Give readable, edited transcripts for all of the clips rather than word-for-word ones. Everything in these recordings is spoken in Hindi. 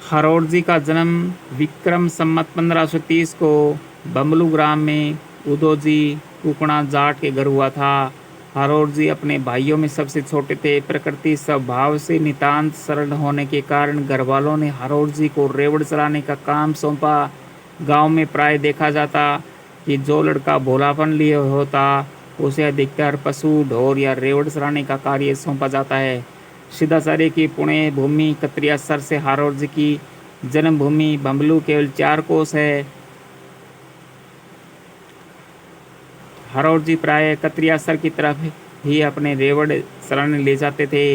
हरोड़ जी का जन्म विक्रम संमत 1530 को बमलू ग्राम में उदोजी कुकणा जाट के घर हुआ था। हरोड़ जी अपने भाइयों में सबसे छोटे थे। प्रकृति स्वभाव से नितांत सरल होने के कारण घर वालों ने हरोड़ जी को रेवड़ चलाने का काम सौंपा। गांव में प्राय देखा जाता कि जो लड़का भोलापन लिए होता उसे अधिकतर पशु ढोर या रेवड़ चलाने का कार्य सौंपा जाता है। सिद्धाचार्य की पुण्य भूमि कत्रियासर से हारोड़ जी की जन्मभूमि बम्बलू केवल 4 कोस है। हारोड़ जी प्राय कत्रियासर की तरफ ही अपने रेवड़ चलाने ले जाते थे।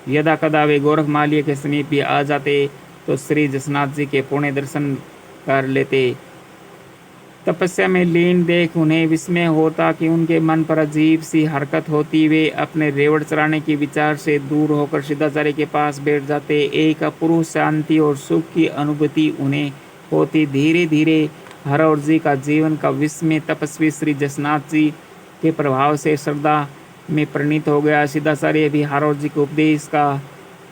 यदा कदा वे गोरखमालिया के समीप भी आ जाते तो श्री जसनाथ जी के पुण्य दर्शन कर लेते। तपस्या में लीन देख उन्हें विस्मय होता कि उनके मन पर अजीब सी हरकत होती। वे अपने रेवड़ चलाने के विचार से दूर होकर सिद्धाचार्य के पास बैठ जाते। एक अपूर्व शांति और सुख की अनुभूति उन्हें होती। धीरे धीरे हरोड़ जी का जीवन का विस्मय तपस्वी श्री जसनाथ जी के प्रभाव से श्रद्धा में परिणित हो गया। सिद्धाचार्य भी हरोड़ जी के उपदेश का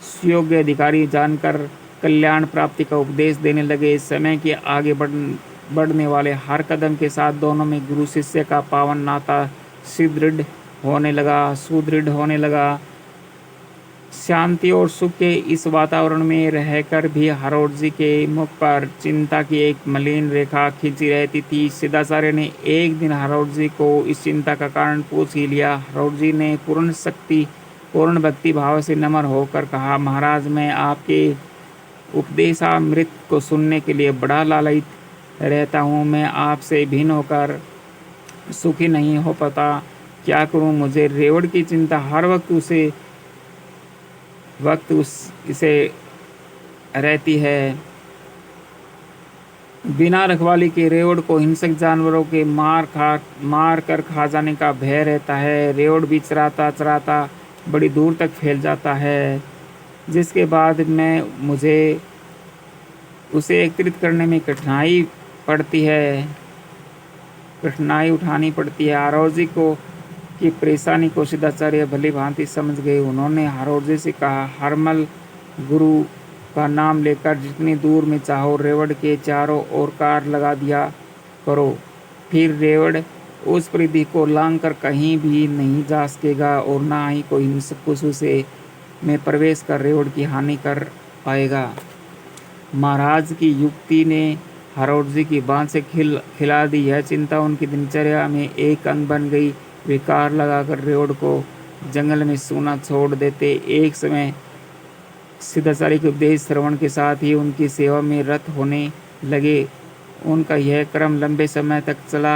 सुयोग्य अधिकारी जानकर कल्याण प्राप्ति का उपदेश देने लगे। समय के आगे बढ़ने वाले हर कदम के साथ दोनों में गुरु शिष्य का पावन नाता सुदृढ़ होने लगा। शांति और सुख के इस वातावरण में रहकर भी हरोड़ जी के मुख पर चिंता की एक मलिन रेखा खिंची रहती थी। सिद्धाचार्य ने एक दिन हरोड़ जी को इस चिंता का कारण पूछ ही लिया। हरोड़ जी ने पूर्ण भक्ति भाव से नम्र होकर कहा, महाराज, मैं आपके उपदेशामृत को सुनने के लिए बड़ा लालयित रहता हूँ। मैं आपसे भिन्न होकर सुखी नहीं हो पाता। क्या करूँ? मुझे रेवड़ की चिंता हर वक्त इसे रहती है। बिना रखवाली के रेवड़ को हिंसक जानवरों के मार कर खा जाने का भय रहता है। रेवड़ भी चराता चराता बड़ी दूर तक फैल जाता है, जिसके बाद मुझे उसे एकत्रित करने में कठिनाई उठानी पड़ती है। हरोड़ जी को की परेशानी को सिद्धाचार्य भली भांति समझ गए। उन्होंने हरोड़ जी से कहा, हरमल गुरु का नाम लेकर जितनी दूर में चाहो रेवड़ के चारों ओर कार लगा दिया करो। फिर रेवड़ उस परिधि को लांग कर कहीं भी नहीं जा सकेगा और ना ही कोई हिंसक पशु से में प्रवेश कर रेवड़ की हानि कर पाएगा। महाराज की युक्ति ने हरोड़ जी की बात से खिला दी। यह चिंता उनकी दिनचर्या में एक अंग बन गई। वे कार लगाकर रेवड़ को जंगल में सूना छोड़ देते। एक समय सिद्धाचार्य के उपदेश श्रवण के साथ ही उनकी सेवा में रत होने लगे। उनका यह क्रम लंबे समय तक चला।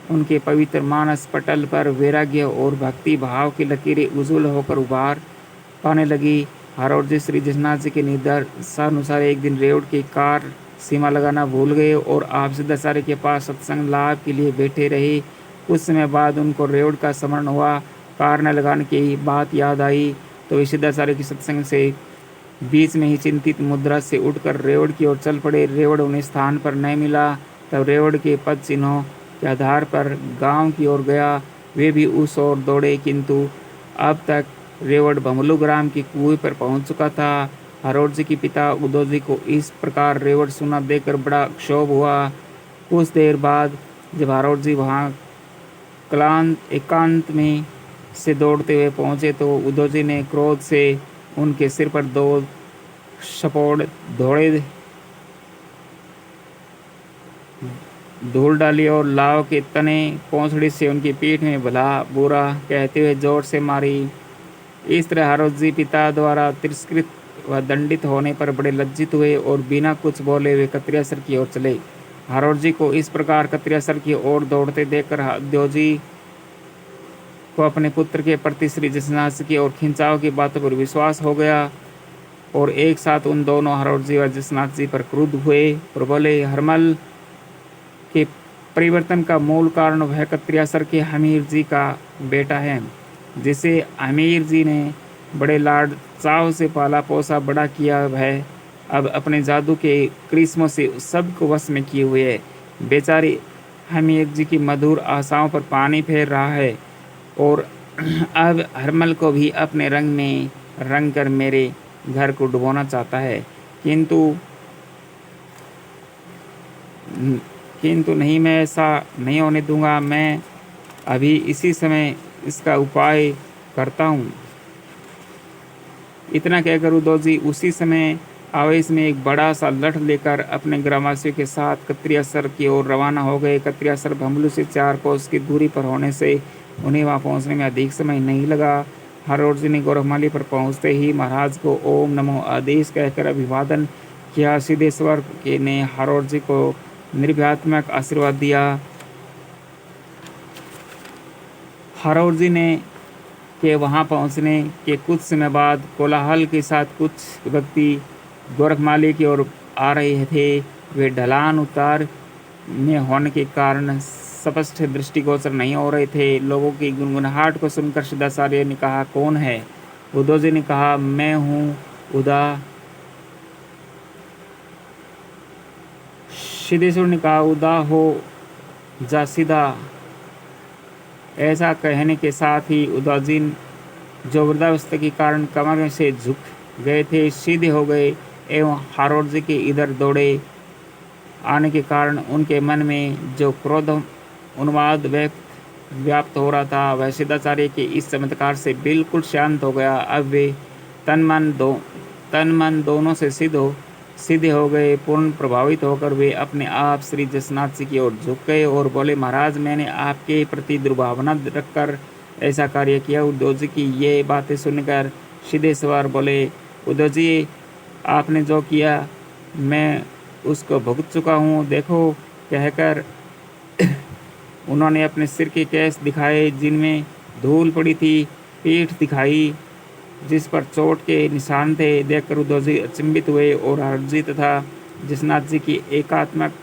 उनके पवित्र मानस पटल पर वैराग्य और भक्ति भाव की लकीरें उज्ज्वल होकर उभार पाने लगी। हरोड़ जी श्री जसनाथ जी के निर्देशानुसार एक दिन रेवड़ की कार सीमा लगाना भूल गए और आप सिद्धाचार्य के पास सत्संग लाभ के लिए बैठे रहे। कुछ समय बाद उनको रेवड़ का स्मरण हुआ। कार न लगाने की बात याद आई तो वे सिद्धाचार्य के सत्संग से बीच में ही चिंतित मुद्रा से उठकर रेवड़ की ओर चल पड़े। रेवड़ उन्हें स्थान पर नहीं मिला। तब रेवड़ के पद चिन्हों के आधार पर गांव की ओर गया। वे भी उस ओर दौड़े, किंतु अब तक रेवड़ बमलू ग्राम की कुएं पर पहुंच चुका था। हरोड़ जी के पिता उदोजी को इस प्रकार रेवड़ सुना देखकर बड़ा क्षोभ हुआ। कुछ देर बाद जब हरोड़ जी वहां एकांत में से दौड़ते हुए पहुंचे तो उदोजी ने क्रोध से उनके सिर पर 2 सपोड़ धूल डाली और लाव के तने पौंछड़ी से उनकी पीठ में भला बुरा कहते हुए जोर से मारी। इस तरह हरोड़ जी पिता द्वारा तिरस्कृत व दंडित होने पर बड़े लज्जित हुए और बिना कुछ बोले वे कत्रियासर की ओर चले। हरोड़ जी को इस प्रकार कत्रियासर की ओर दौड़ते देखकर उदोजी को अपने पुत्र के प्रति श्री जसनाथ की ओर खिंचाव की बातों पर विश्वास हो गया और एक साथ उन दोनों हरोड़ जी व जसनाथ जी पर क्रुद्ध हुए और बोले, हरमल के परिवर्तन का मूल कारण वह कत्रियासर के हमीर जी का बेटा है, जिसे हमीर जी ने बड़े लाड चाव से पाला पोसा बड़ा किया है। अब अपने जादू के करिश्मों से सबको वश में किए हुए है। बेचारे हमीर जी की मधुर आशाओं पर पानी फेर रहा है और अब हरमल को भी अपने रंग में रंग कर मेरे घर को डुबोना चाहता है। किंतु किंतु नहीं, मैं ऐसा नहीं होने दूंगा। मैं अभी इसी समय इसका उपाय करता हूँ। इतना कहकर उदोजी उसी समय आवेश में एक बड़ा सा लठ लेकर अपने ग्रामवासियों के साथ कत्रियासर की ओर रवाना हो गए। कत्रियासर भमलू से 4 कोस की दूरी पर होने से उन्हें वहां पहुंचने में अधिक समय नहीं लगा। हरोड़ जी ने गोरखमाली पर पहुंचते ही महाराज को ओम नमो आदेश कहकर अभिवादन किया। सिद्धेश्वर के ने हरोड़ जी को निर्भयात्मक आशीर्वाद दिया। हरोड़ जी ने के वहां पहुंचने के कुछ समय बाद कोलाहल के साथ कुछ व्यक्ति गोरखमाली की ओर आ रहे थे। वे ढलान उतार में होने के कारण स्पष्ट दृष्टिगोचर नहीं हो रहे थे। लोगों की गुनगुनाहट को सुनकर सिद्धाचार्य ने कहा, कौन है? उदोजी ने कहा, मैं हूँ उदा। सिद्धेश्वर ने कहा, उदा हो जा सीधा। ऐसा कहने के साथ ही उदाजी जो वृद्धावस्था के कारण कमर से झुक गए थे, सीधे हो गए एवं हरोड़ जी के इधर दौड़े आने के कारण उनके मन में जो क्रोध उन्माद व्याप्त हो रहा था, वह सिद्धाचार्य के इस चमत्कार से बिल्कुल शांत हो गया। अब वे तन मन दोनों से सीधे हो गए। पूर्ण प्रभावित होकर वे अपने आप श्री जसनाथ जी की ओर झुक गए और बोले, महाराज, मैंने आपके प्रति दुर्भावना रखकर ऐसा कार्य किया। उदोजी की ये बातें सुनकर सिद्धेश्वर बोले, उदोजी, आपने जो किया मैं उसको भुगत चुका हूँ। देखो, कहकर उन्होंने अपने सिर के केस दिखाए जिनमें धूल पड़ी थी, पीठ दिखाई जिस पर चोट के निशान थे। देखकर उदोजी अचंभित हुए और हरोड़ जी तथा जसनाथ जी की एकात्मक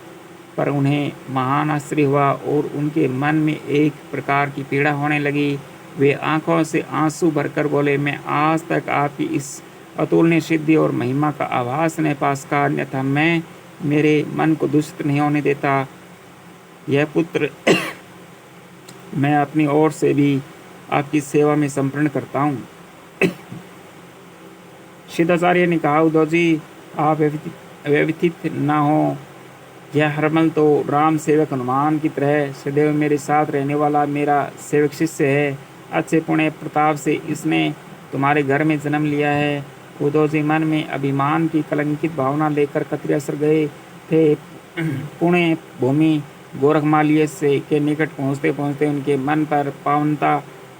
पर उन्हें महान आश्चर्य हुआ और उनके मन में एक प्रकार की पीड़ा होने लगी। वे आंखों से आंसू भरकर बोले, मैं आज तक आपकी इस अतुलनीय सिद्धि और महिमा का आभास नहीं पा सका, अन्यथा मैं मेरे मन को दूषित नहीं होने देता। यह पुत्र मैं अपनी ओर से भी आपकी सेवा में समर्पण करता हूँ। सिद्धाचार्य ने कहा, उदोजी, आप व्यथित न हो। यह हरमल तो राम सेवक हनुमान की तरह सदैव मेरे साथ रहने वाला मेरा सेवक शिष्य है। अच्छे पुण्य प्रताप से इसने तुम्हारे घर में जन्म लिया है। उदोजी मन में अभिमान की कलंकित भावना लेकर कत्रियासर गए थे। पुण्य भूमि गोरखमालिय से के निकट पहुँचते पहुँचते उनके मन पर पावनता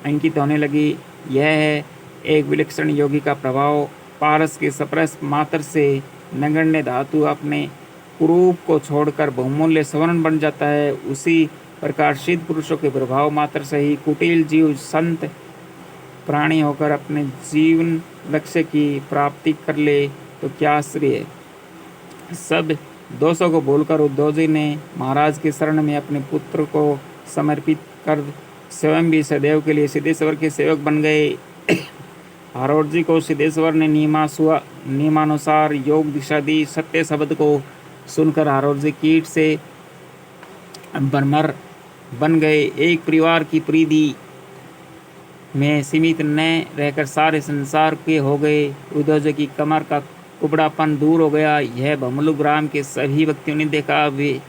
अंकित होने लगी। यह है एक विलक्षण योगी का प्रभाव। पारस के स्पर्श मात्र से नगण्य धातु अपने कुरूप को छोड़कर बहुमूल्य स्वर्ण बन जाता है। उसी प्रकार सिद्ध पुरुषों के प्रभाव मात्र से ही कुटिल जीव संत प्राणी होकर अपने जीवन लक्ष्य की प्राप्ति कर ले तो क्या आश्चर्य है। सब दोषों को भूलकर उदोजी ने महाराज के शरण में अपने पुत्र को समर्पित कर स्वयं भी सदैव के लिए सिद्धेश्वर के सेवक बन गए। हरोड़ जी को सिद्धेश्वर ने नियमानुसार योग दिशा दी। सत्य शब्द को सुनकर हरोड़ जी कीट से बरमर बन गए। एक परिवार की प्रीति में सीमित न रहकर सारे संसार के हो गए। उदोजी की कमर का कुबड़ापन दूर हो गया। यह बमलू ग्राम के सभी व्यक्तियों ने देखा। वे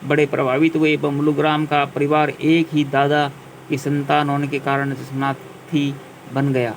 बड़े प्रभावित हुए। बमलू ग्राम का परिवार एक ही दादा की संतान होने के कारण जसनाथी बन गया।